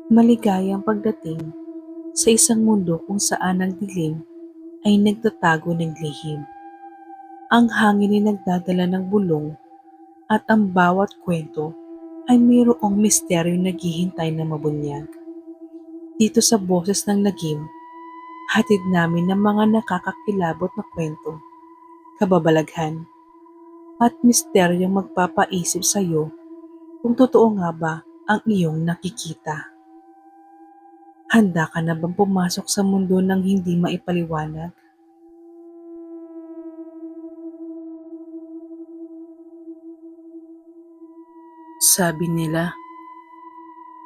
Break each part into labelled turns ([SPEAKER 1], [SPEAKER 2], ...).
[SPEAKER 1] Maligayang pagdating sa isang mundo kung saan ang dilim ay nagtatago ng lihim. Ang hangin ay nagdadala ng bulong at ang bawat kwento ay mayroong misteryong naghihintay na mabunyag. Dito sa boses ng lagim, hatid namin ng mga nakakakilabot na kwento, kababalaghan, at misteryong magpapaisip sa iyo kung totoo nga ba ang iyong nakikita. Handa ka na bang pumasok sa mundo ng hindi maipaliwanag? Sabi nila,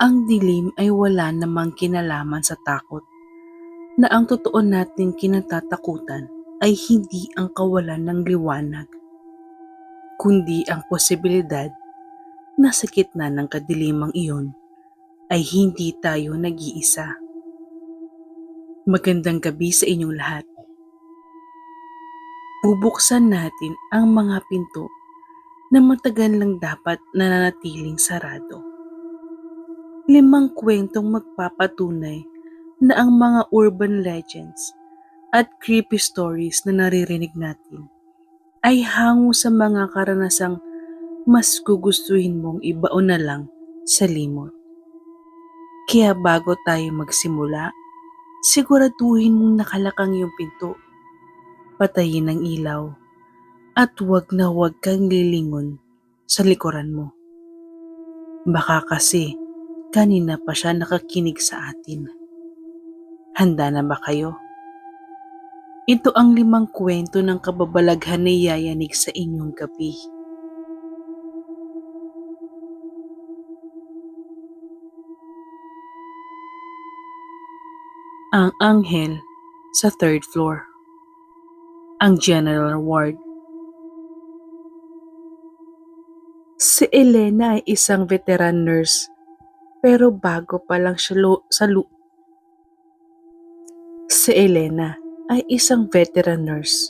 [SPEAKER 1] ang dilim ay wala namang kinalaman sa takot, na ang totoo nating kinatatakutan ay hindi ang kawalan ng liwanag, kundi ang posibilidad na sa gitna ng kadilimang iyon ay hindi tayo nag-iisa. Magandang gabi sa inyong lahat. Bubuksan natin ang mga pinto na matagal lang dapat nananatiling sarado. 5 kwentong magpapatunay na ang mga urban legends at creepy stories na naririnig natin ay hango sa mga karanasang mas gugustuhin mong ibaon na lang sa limot. Kaya bago tayo magsimula, siguraduhin mong nakalakang yung pinto, patayin ang ilaw, at huwag kang lilingon sa likuran mo. Baka kasi kanina pa siya nakakinig sa atin. Handa na ba kayo? Ito ang 5 kwento ng kababalaghan na yayanig sa inyong gabi. Ang anghel sa 3rd floor. Ang general ward. Si Elena ay isang veteran nurse, pero bago pa lang siya Si Elena ay isang veteran nurse,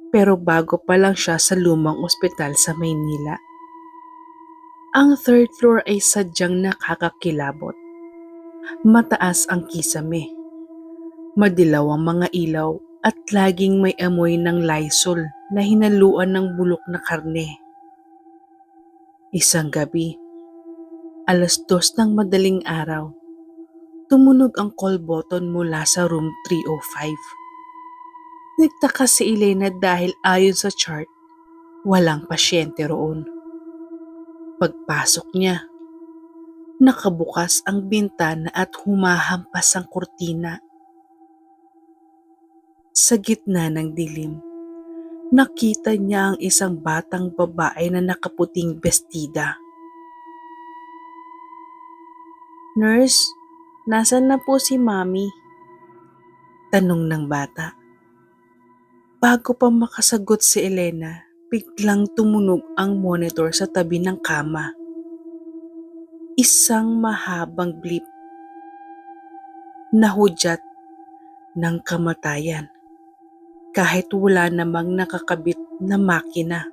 [SPEAKER 1] pero bago pa lang siya sa lumang ospital sa Maynila. Ang 3rd floor ay sadyang nakakakilabot. Mataas ang kisame, madilaw ang mga ilaw at laging may amoy ng Lysol na hinaluan ng bulok na karne. Isang gabi, 2:00 ng madaling araw, tumunog ang call button mula sa room 305. Nagtaka si Elena dahil ayon sa chart, walang pasyente roon. Pagpasok niya, nakabukas ang bintana at humahampas ang kurtina. Sa gitna ng dilim, nakita niya ang isang batang babae na nakaputing bestida. "Nurse, nasan na po si Mami?" Tanong ng bata. Bago pa makasagot si Elena, biglang tumunog ang monitor sa tabi ng kama. Isang mahabang blip. Nahudyat ng kamatayan kahit wala namang nakakabit na makina.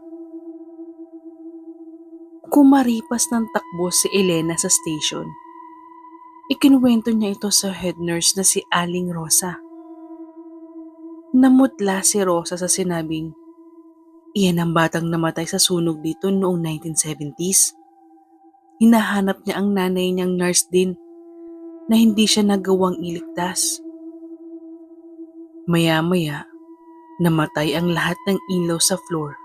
[SPEAKER 1] Kumaripas ng takbo si Elena sa station. Ikinuwento niya ito sa head nurse na si Aling Rosa. Namutla si Rosa sa sinabing, "Iyan ang batang namatay sa sunog dito noong 1970s. Hinahanap niya ang nanay niyang nurse din na hindi siya nagawang iligtas." Maya-maya, namatay ang lahat ng ilaw sa floor.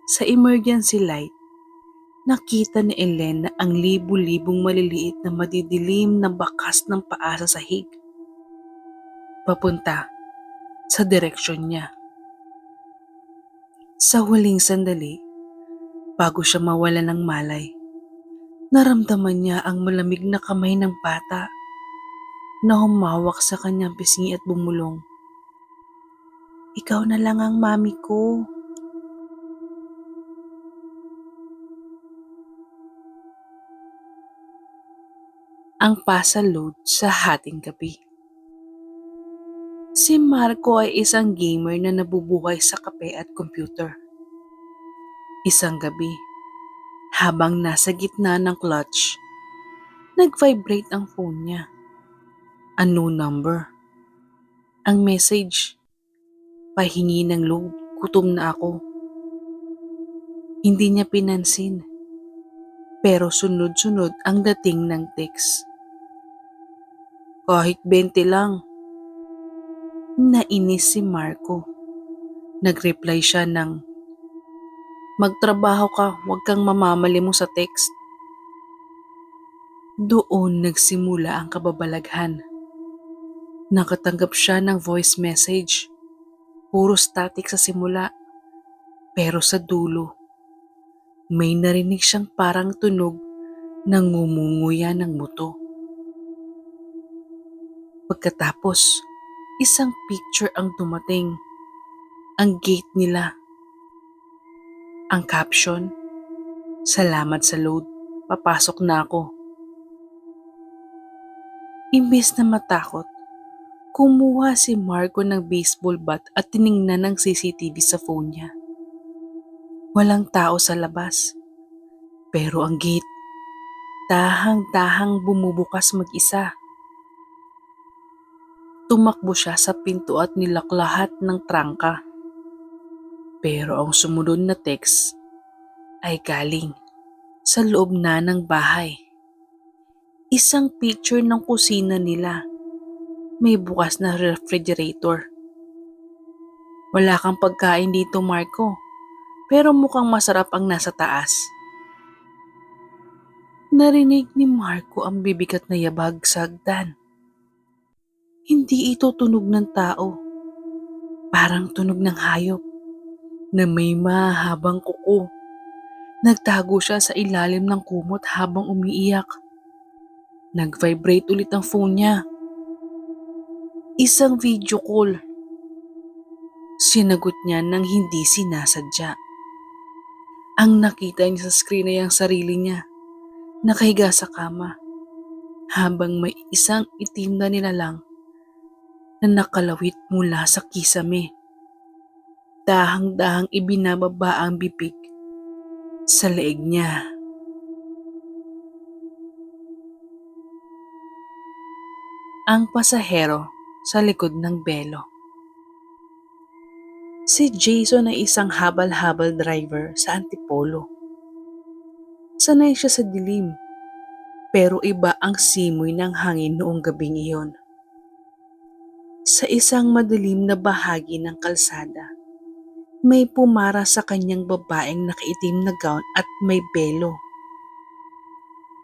[SPEAKER 1] Sa emergency light, nakita ni Elena ang libu-libong maliliit na madidilim na bakas ng paa sa sahig, papunta sa direksyon niya. Sa huling sandali, bago siya mawala ng malay, naramdaman niya ang malamig na kamay ng bata na humawak sa kanyang pisngi at bumulong, "Ikaw na lang ang mami ko." Ang pasalood sa hating gabi. Si Marco ay isang gamer na nabubuhay sa kape at computer. Isang gabi, habang nasa gitna ng clutch, Nag-vibrate ang phone niya. Unknown number. Ang message, pahingi ng loob, gutom na ako. Hindi niya pinansin, pero sunod-sunod ang dating ng text. Kahit 20 lang. Nainis si Marco. Nag-reply siya ng, magtrabaho ka, huwag kang mamamali mo sa text. Doon nagsimula ang kababalaghan. Nakatanggap siya ng voice message. Puro static sa simula, pero sa dulo, may narinig siyang parang tunog ng ngumunguya ng buto. Pagkatapos, isang picture ang dumating. Ang gate nila. Ang caption, salamat sa load, papasok na ako. Imbes na matakot, kumuha si Marco ng baseball bat at tiningnan ng CCTV sa phone niya. Walang tao sa labas, pero ang gate, tahang-tahang bumubukas mag-isa. Tumakbo siya sa pinto at nilak lahat ng trangka. Pero ang sumunod na text ay galing sa loob na ng bahay. Isang picture ng kusina nila. May bukas na refrigerator. Wala kang pagkain dito, Marco, pero mukhang masarap ang nasa taas. Narinig ni Marco ang bibigat na yabag sa hagdan. Hindi ito tunog ng tao. Parang tunog ng hayop na may mahabang kuko. Nagtago siya sa ilalim ng kumot habang umiiyak. Nag-vibrate ulit ang phone niya. Isang video call. Sinagot niya nang hindi sinasadya. Ang nakita niya sa screen ay ang sarili niya, nakahiga sa kama, habang may isang itim na nilalang na nakalawit mula sa kisame. Dahang-dahang ibinababa ang bibig sa leeg niya. Ang pasahero sa likod ng belo. Si Jason ay isang habal-habal driver sa Antipolo. Sanay siya sa dilim, pero iba ang simoy ng hangin noong gabing iyon. Sa isang madilim na bahagi ng kalsada, may pumara sa kanyang babaeng nakaitim na gown at may belo.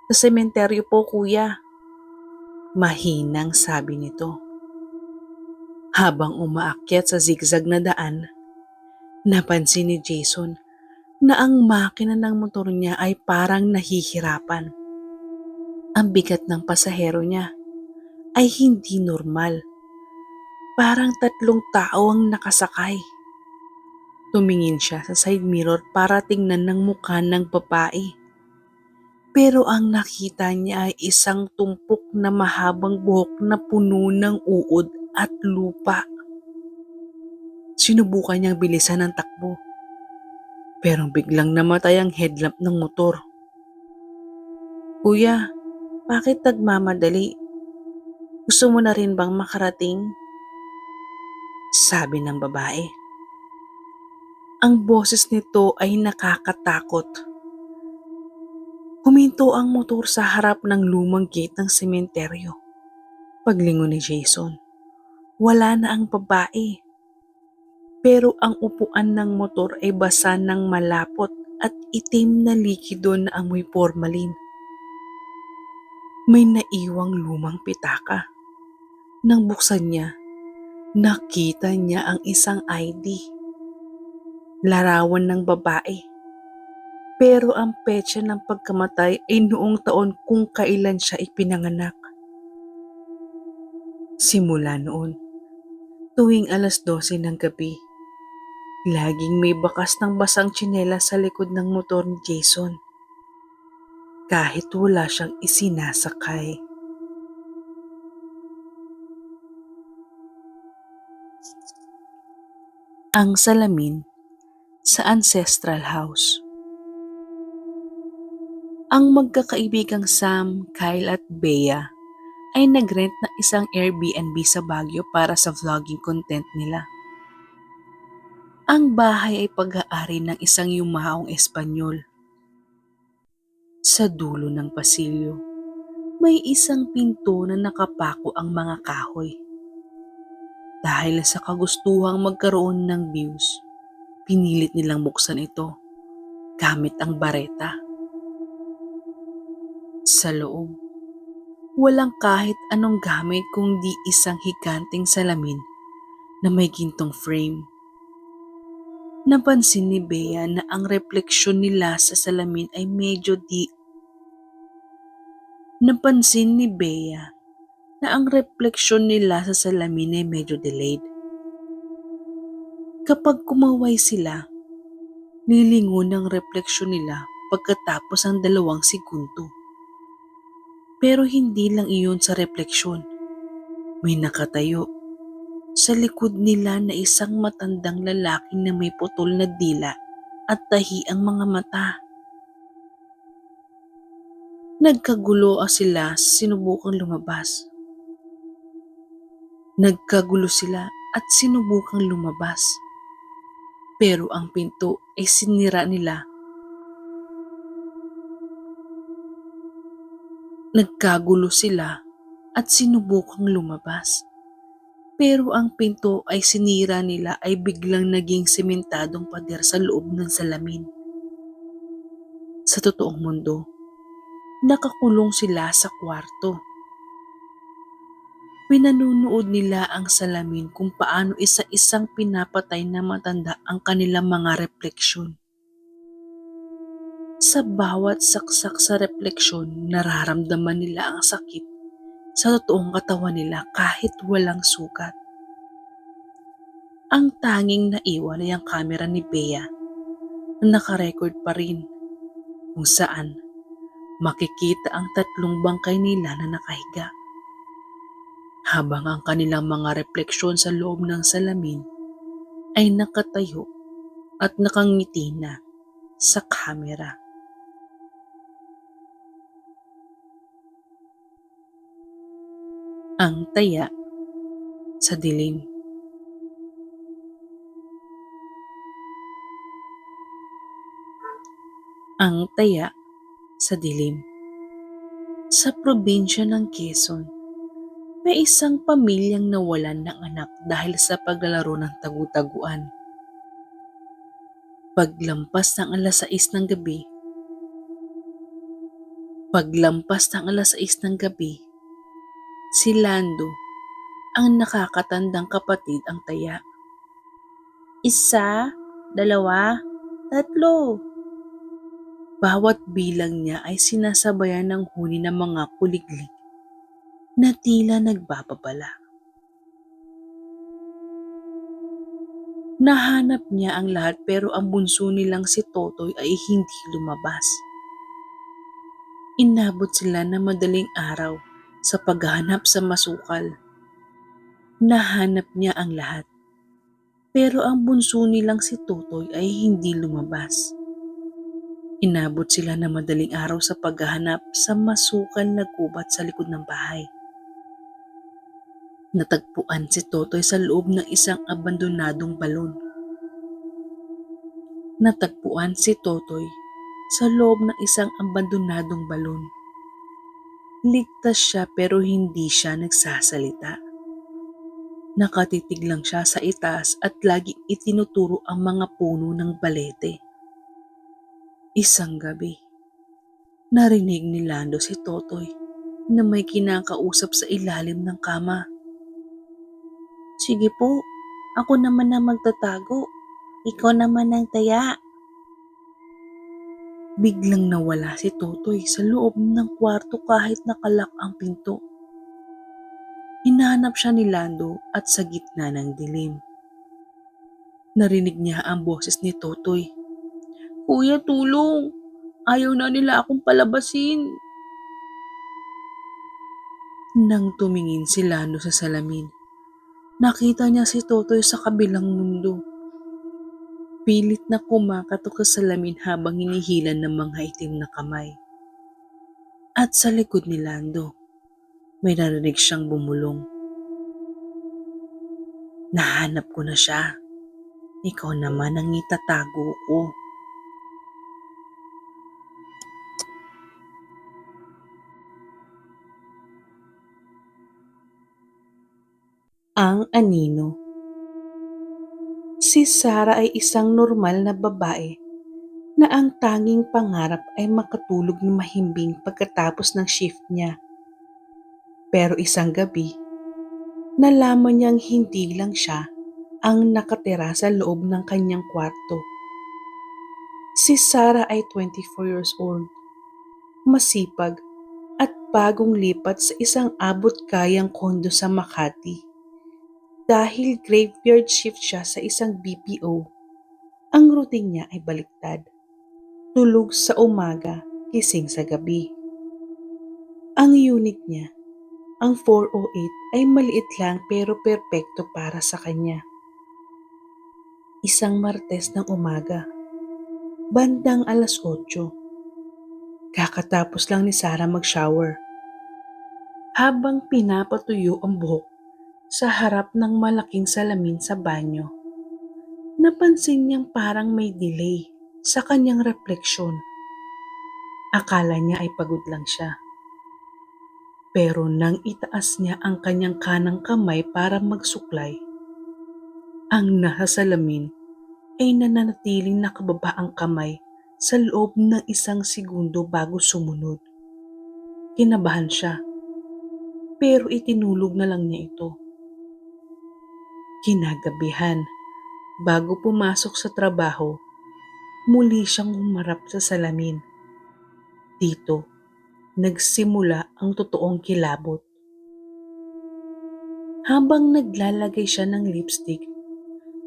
[SPEAKER 1] Sa sementeryo po, kuya, mahinang sabi nito. Habang umaakyat sa zigzag na daan, napansin ni Jason na ang makina ng motor niya ay parang nahihirapan. Ang bigat ng pasahero niya ay hindi normal. Parang 3 tao ang nakasakay. Tumingin siya sa side mirror para tingnan ng mukha ng babae. Pero ang nakita niya ay isang tumpok na mahabang buhok na puno ng uod at lupa. Sinubukan niyang bilisan ang takbo. Pero biglang namatay ang headlamp ng motor. Kuya, bakit nagmamadali? Gusto mo na rin bang makarating? Sabi ng babae. Ang boses nito ay nakakatakot. Huminto ang motor sa harap ng lumang gate ng sementeryo. Paglingon ni Jason, wala na ang babae. Pero ang upuan ng motor ay basa ng malapot at itim na likido na amoy formalin. May naiwang lumang pitaka. Nang buksan niya, nakita niya ang isang ID. Larawan ng babae. Pero ang petsa ng pagkamatay ay noong taon kung kailan siya ipinanganak. Simula noon, tuwing 12:00 ng gabi, laging may bakas ng basang tsinelas sa likod ng motor ni Jason. Kahit wala siyang isinasakay. Ang salamin sa ancestral house. Ang magkakaibigang Sam, Kyle at Bea ay nag-rent ng isang Airbnb sa Baguio para sa vlogging content nila. Ang bahay ay pag-aari ng isang yumaong Espanyol. Sa dulo ng pasilyo, may isang pinto na nakapako ang mga kahoy. Dahil sa kagustuhang magkaroon ng views, pinilit nilang buksan ito gamit ang bareta. Sa loob, walang kahit anong gamit kundi isang higanting salamin na may gintong frame. Napansin ni Bea na ang refleksyon nila sa salamin ay Napansin ni Bea na ang refleksyon nila sa salamin ay medyo delayed. Kapag kumaway sila, lilingon ang refleksyon nila pagkatapos ng 2 segundo. Pero hindi lang iyon sa refleksyon. May nakatayo sa likod nila na isang matandang lalaki na may putol na dila at tahi ang mga mata. Nagkagulo sila at sinubukang lumabas. Pero ang pinto ay sinira nila. Nagkagulo sila at sinubukang lumabas. Pero ang pinto ay sinira nila ay biglang naging sementadong pader sa loob ng salamin. Sa totoong mundo, nakakulong sila sa kwarto. Pinanunood nila ang salamin kung paano isa-isang pinapatay na matanda ang kanilang mga refleksyon. Sa bawat saksak sa refleksyon, nararamdaman nila ang sakit sa totoong katawan nila kahit walang sugat. Ang tanging naiwan ay ang kamera ni Bea na nakarecord pa rin kung saan makikita ang 3 bangkay nila na nakahiga. Habang ang kanilang mga refleksyon sa loob ng salamin ay nakatayo at nakangiti na sa kamera. Ang taya sa dilim. Ang taya sa dilim. Sa probinsya ng Quezon, may isang pamilyang nawalan ng anak dahil sa paglalaro ng tagu-taguan. Paglampas ng alas 6 ng gabi, si Lando, ang nakakatandang kapatid ang taya. 1, 2, 3. Bawat bilang niya ay sinasabayan ng huni ng mga kuliglig na tila nagbababala. Nahanap niya ang lahat pero ang bunso nilang si Totoy ay hindi lumabas. Inabot sila ng madaling araw sa paghahanap sa masukal. Nahanap niya ang lahat pero ang bunso nilang si Totoy ay hindi lumabas. Inabot sila ng madaling araw sa paghahanap sa masukal na gubat sa likod ng bahay. Natagpuan si Totoy sa loob ng isang abandonadong balon. Ligtas siya pero hindi siya nagsasalita. Nakatitig lang siya sa itaas at laging itinuturo ang mga puno ng balete. Isang gabi, narinig ni Lando si Totoy na may kinakausap sa ilalim ng kama. "Sige po, ako naman ang magtatago. Ikaw naman ang taya." Biglang nawala si Totoy sa loob ng kwarto kahit nakalak ang pinto. Hinahanap siya ni Lando at sa gitna ng dilim. Narinig niya ang boses ni Totoy. "Kuya, tulong! Ayaw na nila akong palabasin." Nang tumingin si Lando sa salamin, nakita niya si Totoy sa kabilang mundo. Pilit na kumakatok sa salamin habang hinihilan ng mga itim na kamay. At sa likod ni Lando, may narinig siyang bumulong. Nahanap ko na siya. Ikaw naman ang itatago ko. Ang anino. Si Sarah ay isang normal na babae na ang tanging pangarap ay makatulog ng mahimbing pagkatapos ng shift niya. Pero isang gabi, nalaman niyang hindi lang siya ang nakatira sa loob ng kanyang kwarto. Si Sarah ay 24 years old, masipag at bagong lipat sa isang abot-kayang kondo sa Makati. Dahil graveyard shift siya sa isang BPO, ang routine niya ay baliktad. Tulog sa umaga, gising sa gabi. Ang unit niya, ang 408, ay maliit lang pero perpekto para sa kanya. Isang Martes ng umaga, bandang alas 8, kakatapos lang ni Sarah mag-shower. Habang pinapatuyo ang buhok sa harap ng malaking salamin sa banyo, napansin niyang parang may delay sa kanyang refleksyon. Akala niya ay pagod lang siya. Pero nang itaas niya ang kanyang kanang kamay para magsuklay, ang nasa salamin ay nananatiling nakababa ang kamay sa loob ng isang segundo bago sumunod. Kinabahan siya, pero itinulog na lang niya ito. Kinagabihan, bago pumasok sa trabaho, muli siyang humarap sa salamin. Dito, nagsimula ang totoong kilabot. Habang naglalagay siya ng lipstick,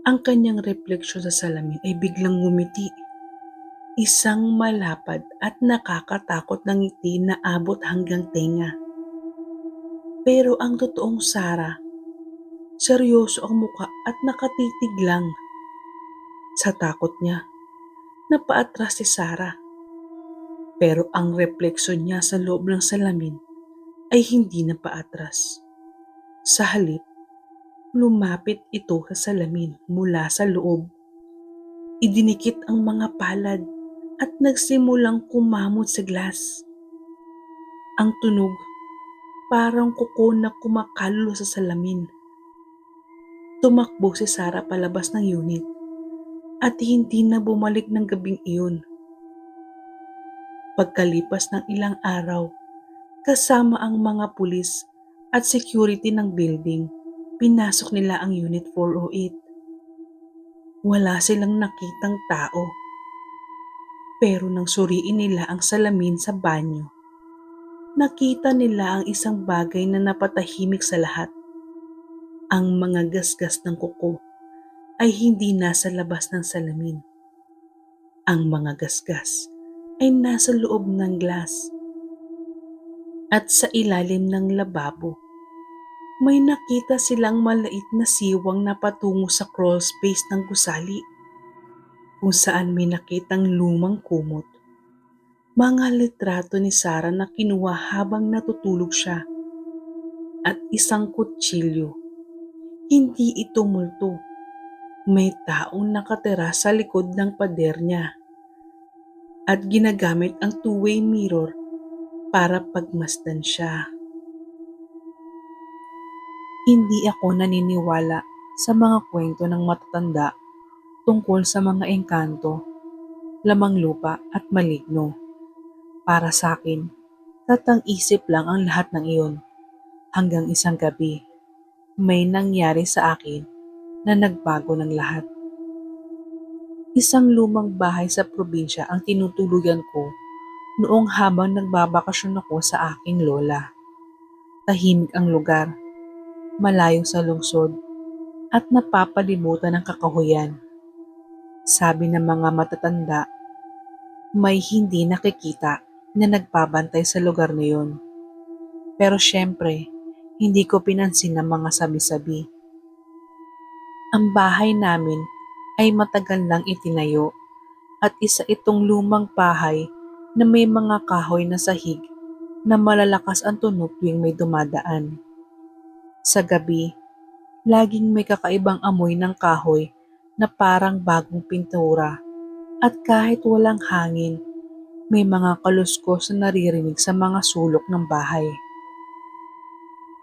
[SPEAKER 1] ang kanyang refleksyon sa salamin ay biglang ngumiti. Isang malapad at nakakatakot na ngiti na abot hanggang tenga. Pero ang totoong Sarah, seryoso ang muka at nakatitig lang. Sa takot niya, napaatras si Sarah. Pero ang refleksyon niya sa loob ng salamin ay hindi napaatras. Sa halip, lumapit ito sa salamin mula sa loob. Idinikit ang mga palad at nagsimulang kumamot sa glass. Ang tunog, parang kuko na kumakalo sa salamin. Tumakbo si Sarah palabas ng unit at hindi na bumalik ng gabing iyon. Pagkalipas ng ilang araw, kasama ang mga pulis at security ng building, pinasok nila ang Unit 408. Wala silang nakitang tao. Pero nang suriin nila ang salamin sa banyo, nakita nila ang isang bagay na napatahimik sa lahat. Ang mga gasgas ng kuko ay hindi nasa labas ng salamin. Ang mga gasgas ay nasa loob ng glass. At sa ilalim ng lababo, may nakita silang malait na siwang na patungo sa crawl space ng gusali, kung saan may nakitang lumang kumot. Mga litrato ni Sarah na kinuha habang natutulog siya at isang kutsilyo. Hindi ito multo. May taong nakatira sa likod ng pader niya at ginagamit ang two-way mirror para pagmasdan siya. Hindi ako naniniwala sa mga kwento ng matatanda tungkol sa mga engkanto, lamang lupa at maligno. Para sa akin, tatang-isip lang ang lahat ng iyon. Hanggang isang gabi, may nangyari sa akin na nagbago ng lahat. Isang lumang bahay sa probinsya ang tinutuluyan ko noong habang nagbabakasyon ako sa aking lola. Tahimik ang lugar, malayo sa lungsod at napapalibutan ng kakahuyan. Sabi ng mga matatanda, may hindi nakikita na nagbabantay sa lugar na yun. Pero syempre, hindi ko pinansin ang mga sabi-sabi. Ang bahay namin ay matagal lang itinayo at isa itong lumang bahay na may mga kahoy na sahig na malalakas ang tunog tuwing may dumadaan. Sa gabi, laging may kakaibang amoy ng kahoy na parang bagong pintura at kahit walang hangin, may mga kaluskos na naririnig sa mga sulok ng bahay.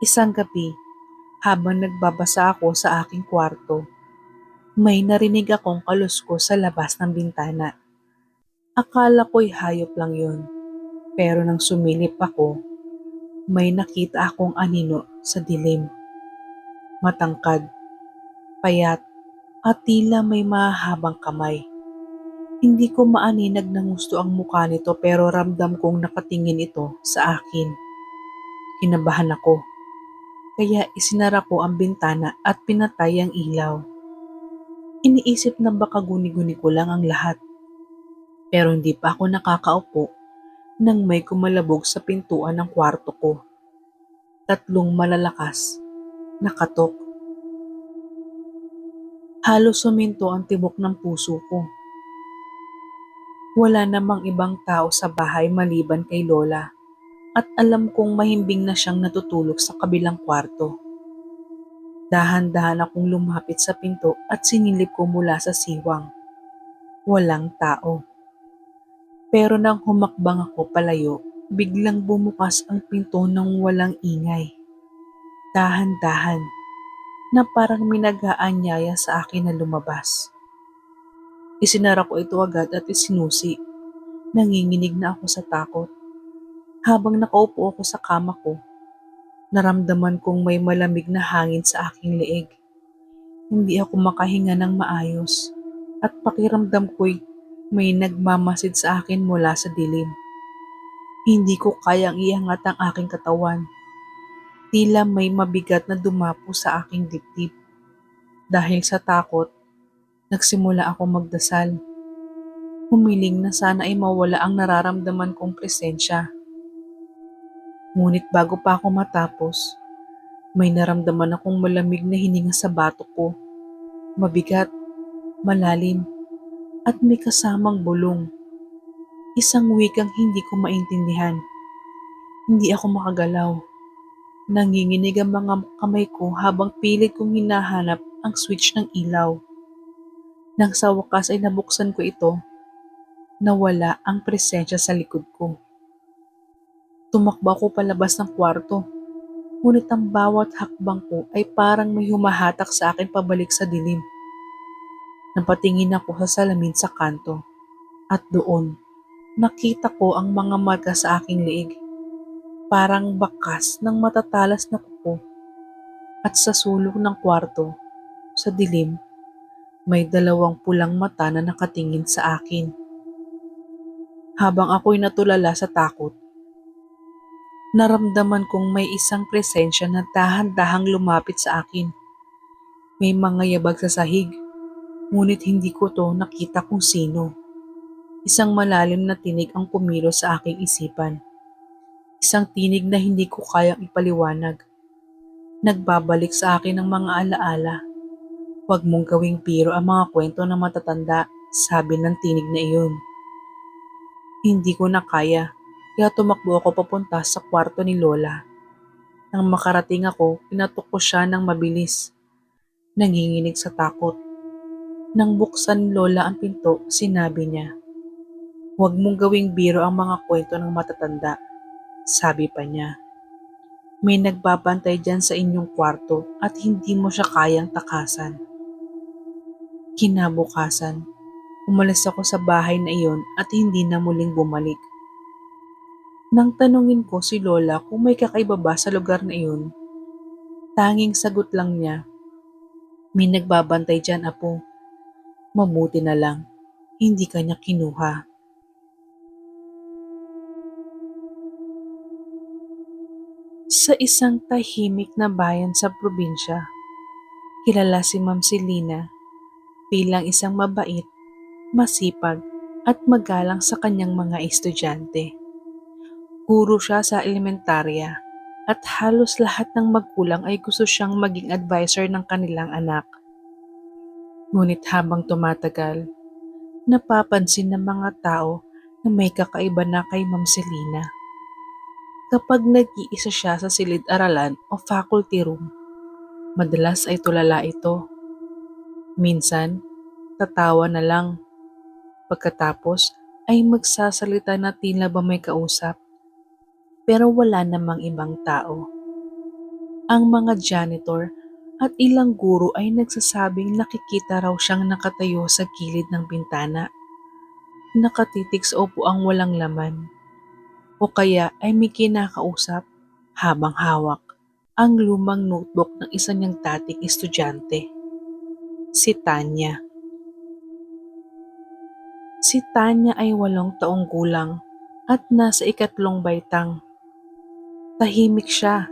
[SPEAKER 1] Isang gabi, habang nagbabasa ako sa aking kwarto, may narinig akong kaluskos sa labas ng bintana. Akala ko'y hayop lang yun, pero nang sumilip ako, may nakita akong anino sa dilim. Matangkad, payat, at tila may mahahabang kamay. Hindi ko maaninag ng gusto ang mukha nito pero ramdam kong nakatingin ito sa akin. Kinabahan ako, kaya isinara ko ang bintana at pinatay ang ilaw. Iniisip na baka guni-guni ko lang ang lahat. Pero hindi pa ako nakakaupo nang may kumalabog sa pintuan ng kwarto ko. Tatlong malalakas na katok. Halos suminto ang tibok ng puso ko. Wala namang ibang tao sa bahay maliban kay Lola at alam kong mahimbing na siyang natutulog sa kabilang kwarto. Dahan-dahan akong lumapit sa pinto at sinilip ko mula sa siwang. Walang tao. Pero nang humakbang ako palayo, biglang bumukas ang pinto ng walang ingay. Dahan-dahan na parang minag-aanyaya sa akin na lumabas. Isinara ko ito agad at isinusi. Nanginginig na ako sa takot. Habang nakaupo ako sa kama ko, naramdaman kong may malamig na hangin sa aking leeg. Hindi ako makahinga ng maayos at pakiramdam ko'y may nagmamasid sa akin mula sa dilim. Hindi ko kayang iangat ang aking katawan. Tila may mabigat na dumapo sa aking dibdib. Dahil sa takot, nagsimula ako magdasal. Humiling na sana ay mawala ang nararamdaman kong presensya. Ngunit bago pa ako matapos, may naramdaman akong malamig na hininga sa batok ko. Mabigat, malalim, at may kasamang bulong. Isang wikang hindi ko maintindihan. Hindi ako makagalaw. Nanginginig ang mga kamay ko habang pilit kong hinahanap ang switch ng ilaw. Nang sa wakas ay nabuksan ko ito, nawala ang presensya sa likod ko. Tumakbo ako palabas ng kwarto, ngunit ang bawat hakbang ko ay parang may humahatak sa akin pabalik sa dilim. Napatingin ako sa salamin sa kanto at doon nakita ko ang mga marka sa aking leeg, parang bakas ng matatalas na kuko. At sa sulok ng kwarto, sa dilim, may dalawang pulang mata na nakatingin sa akin. Habang ako'y natulala sa takot, naramdaman kong may isang presensya na dahan-dahang lumapit sa akin. May mga yabag sa sahig, ngunit hindi ko to nakita kung sino. Isang malalim na tinig ang kumilos sa aking isipan. Isang tinig na hindi ko kayang ipaliwanag. Nagbabalik sa akin ang mga alaala. Huwag mong gawing biro ang mga kwento ng matatanda, sabi ng tinig na iyon. Hindi ko na kaya, kaya tumakbo ako papunta sa kwarto ni Lola. Nang makarating ako, pinatok ko siya ng mabilis. Nanginginig sa takot. Nang buksan ni Lola ang pinto, sinabi niya, "Huwag mong gawing biro ang mga kwento ng matatanda," sabi pa niya. "May nagbabantay dyan sa inyong kwarto at hindi mo siya kayang takasan." Kinabukasan, umalis ako sa bahay na iyon at hindi na muling bumalik. Nang tanungin ko si Lola kung may kakaiba ba sa lugar na iyon, tanging sagot lang niya, "May nagbabantay dyan, apo. Mabuti na lang, hindi kanya kinuha." Sa isang tahimik na bayan sa probinsya, kilala si Ma'am Selina bilang isang mabait, masipag at magalang sa kanyang mga estudyante. Guro siya sa elementarya at halos lahat ng magulang ay gusto siyang maging advisor ng kanilang anak. Ngunit habang tumatagal, napapansin ng mga tao na may kakaiba na kay Ma'am Selina. Kapag nag-iisa siya sa silid-aralan o faculty room, madalas ay tulala ito. Minsan, tatawa na lang. Pagkatapos ay magsasalita na tila ba may kausap, pero wala namang ibang tao. Ang mga janitor at ilang guro ay nagsasabing nakikita raw siyang nakatayo sa gilid ng bintana, nakatitig sa upuang walang laman, o kaya ay may kinakausap habang hawak ang lumang notebook ng isa niyang dating estudyante, si Tanya. Si Tanya ay 8 taong gulang at nasa ikatlong baitang. Tahimik siya,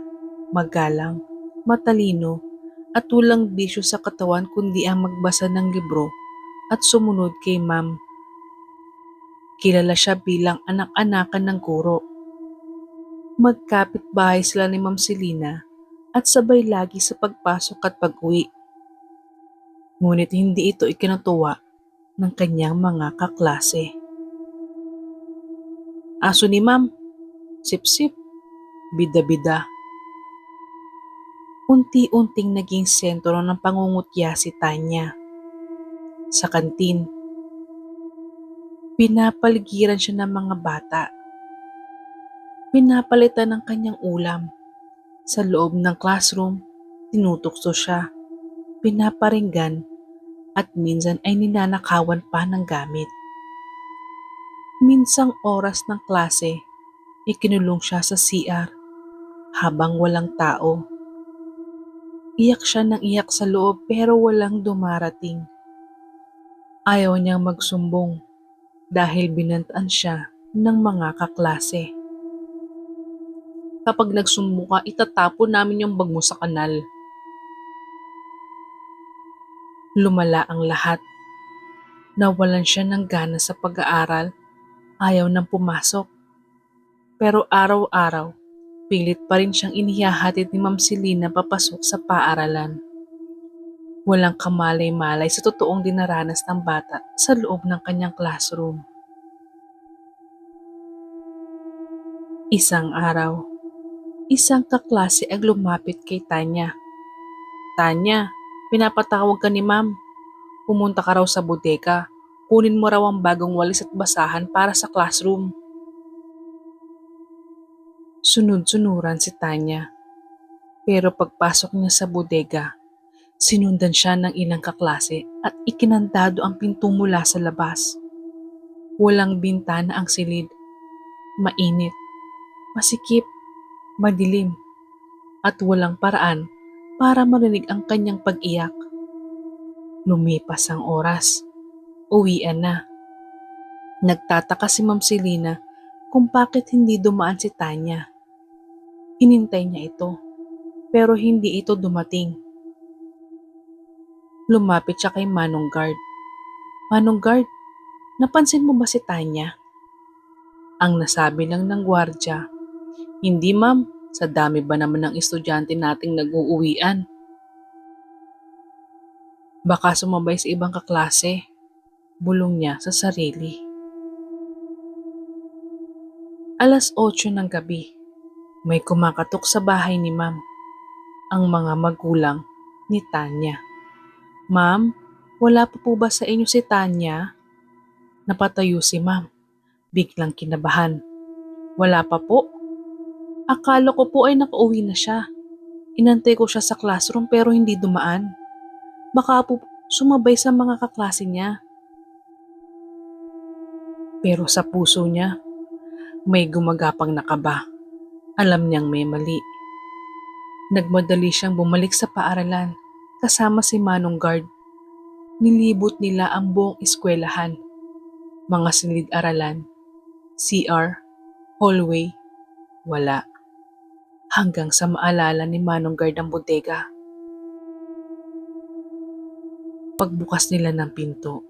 [SPEAKER 1] magalang, matalino, at walang bisyo sa katawan kundi ang magbasa ng libro at sumunod kay ma'am. Kilala siya bilang anak-anakan ng guro. Magkapit-bahay sila ni Ma'am Selina at sabay lagi sa pagpasok at pag-uwi. Ngunit hindi ito ikinutuwa ng kanyang mga kaklase. Aso ni Ma'am, sip-sip, bida-bida. Unti-unting naging sentro ng pangungutya si Tanya. Sa kantin, pinapaligiran siya ng mga bata. Pinapalitan ng kanyang ulam. Sa loob ng classroom, tinutukso siya, pinaparinggan, at minsan ay ninanakawan pa ng gamit. Minsang oras ng klase, ikinulong siya sa CR habang walang tao. Iyak siya ng iyak sa loob pero walang dumarating. Ayaw niyang magsumbong dahil binantaan siya ng mga kaklase. Kapag nagsumbong ka, itatapon namin yung bag mo sa kanal. Lumala ang lahat. Nawalan siya ng gana sa pag-aaral. Ayaw nang pumasok. Pero araw-araw, pilit pa rin siyang inihahatid ni Ma'am Selina papasok sa paaralan. Walang kamalay-malay sa totoong dinaranas ng bata sa loob ng kanyang classroom. Isang araw, isang kaklase ang lumapit kay Tanya. Tanya, pinapatawag ka ni Ma'am. Pumunta ka raw sa bodega. Kunin mo raw ang bagong walis at basahan para sa classroom. Sunod-sunuran si Tanya. Pero pagpasok niya sa bodega, sinundan siya ng ilang kaklase at ikinandado ang pinto mula sa labas. Walang bintana ang silid. Mainit, masikip, madilim, at walang paraan para marinig ang kanyang pag-iyak. Lumipas ang oras. Uwian na. Nagtataka si Ma'am Selina kung bakit hindi dumaan si Tanya. Hinintay niya ito, pero hindi ito dumating. Lumapit siya kay Manong Guard. Manong Guard, napansin mo ba si Tanya? Ang nasabi lang ng gwardya, hindi ma'am, sa dami ba naman ng estudyante nating nag-uuwian? Baka sumabay sa ibang kaklase, bulong niya sa sarili. 8:00 ng gabi, may kumakatok sa bahay ni ma'am, ang mga magulang ni Tanya. Ma'am, wala pa po ba sa inyo si Tanya? Napatayo si ma'am, biglang kinabahan. Wala pa po. Akala ko po ay nakauwi na siya. Inantay ko siya sa classroom pero hindi dumaan. Baka po sumabay sa mga kaklase niya. Pero sa puso niya, may gumagapang na kaba. Alam niyang may mali. Nagmadali siyang bumalik sa paaralan kasama si Manong Guard. Nilibot nila ang buong eskwelahan, mga silid-aralan, CR, hallway, wala. Hanggang sa maalala ni Manong Guard ang bodega. Pagbukas nila ng pinto,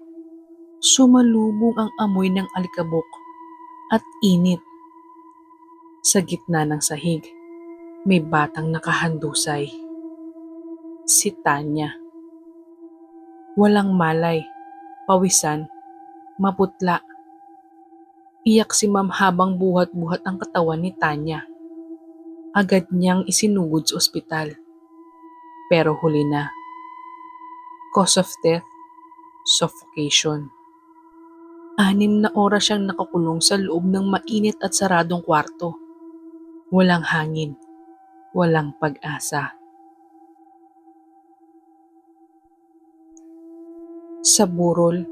[SPEAKER 1] sumalubong ang amoy ng alikabok at init. Sa gitna ng sahig, may batang nakahandusay. Si Tanya. Walang malay, pawisan, maputla. Iyak si Ma'am habang buhat-buhat ang katawan ni Tanya. Agad niyang isinugod sa ospital. Pero huli na. Cause of death, suffocation. 6 na oras siyang nakakulong sa loob ng mainit at saradong kwarto. Walang hangin, walang pag-asa. Sa burol,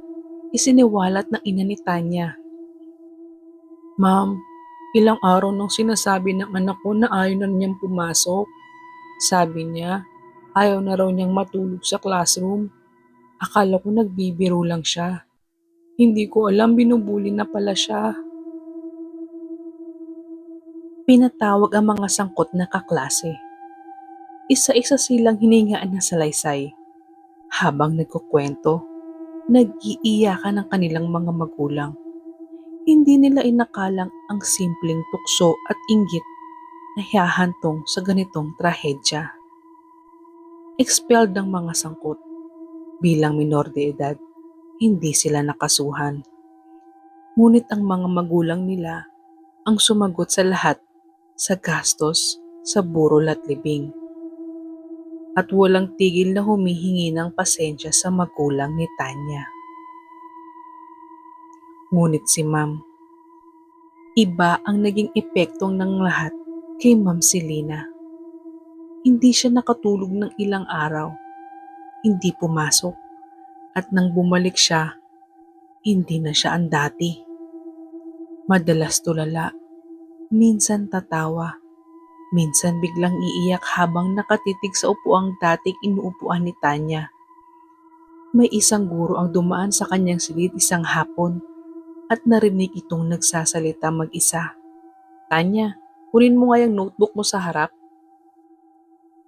[SPEAKER 1] isiniwalat ng ina ni Tanya. Ma'am, ilang araw nang sinasabi ng anak ko na ayaw na niyang pumasok. Sabi niya, ayaw na raw niyang matulog sa classroom. Akala ko nagbibiro lang siya. Hindi ko alam binubuli na pala siya. Pinatawag ang mga sangkot na kaklase. Isa-isa silang hiningaan ng salaysay. Habang nagkukwento, nag-iiyakan ang kanilang mga magulang. Hindi nila inakalang ang simpleng tukso at inggit na hihahantong sa ganitong trahedya. Expelled ang mga sangkot. Bilang minor de edad, hindi sila nakasuhan. Ngunit ang mga magulang nila ang sumagot sa lahat sa gastos sa burol at libing. At walang tigil na humihingi ng pasensya sa magulang ni Tanya. Ngunit si Ma'am, iba ang naging epektong ng lahat kay Ma'am Selena. Hindi siya nakatulog ng ilang araw, hindi pumasok, at nang bumalik siya, hindi na siya ang dati. Madalas tulala, minsan tatawa, minsan biglang iiyak habang nakatitig sa upuang dating inuupuan ni Tanya. May isang guro ang dumaan sa kanyang silid isang hapon at narinig itong nagsasalita mag-isa. Tanya, kunin mo nga yung notebook mo sa harap.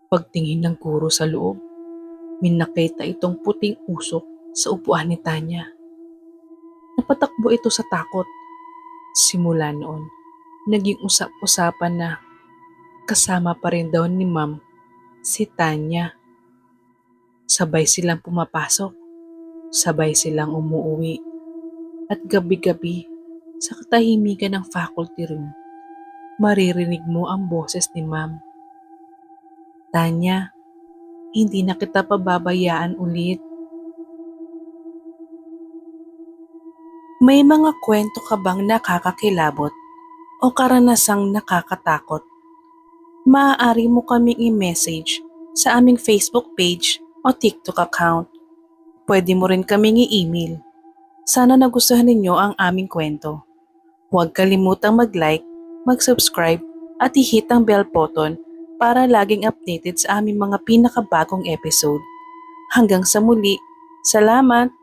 [SPEAKER 1] Pagtingin ng guro sa loob, may nakita itong puting usok sa upuan ni Tanya. Napatakbo ito sa takot. Simula noon, naging usap-usapan na kasama pa rin daw ni Ma'am si Tanya. Sabay silang pumapasok, sabay silang umuuwi, at gabi-gabi sa katahimikan ng faculty room, maririnig mo ang boses ni Ma'am. Tanya, hindi na kita pababayaan ulit. May mga kwento ka bang nakakakilabot o karanasang nakakatakot? Maaari mo kaming i-message sa aming Facebook page o TikTok account. Pwede mo rin kaming i-email. Sana nagustuhan ninyo ang aming kwento. Huwag kalimutang mag-like, mag-subscribe at i-hit ang bell button para laging updated sa aming mga pinakabagong episode. Hanggang sa muli, salamat!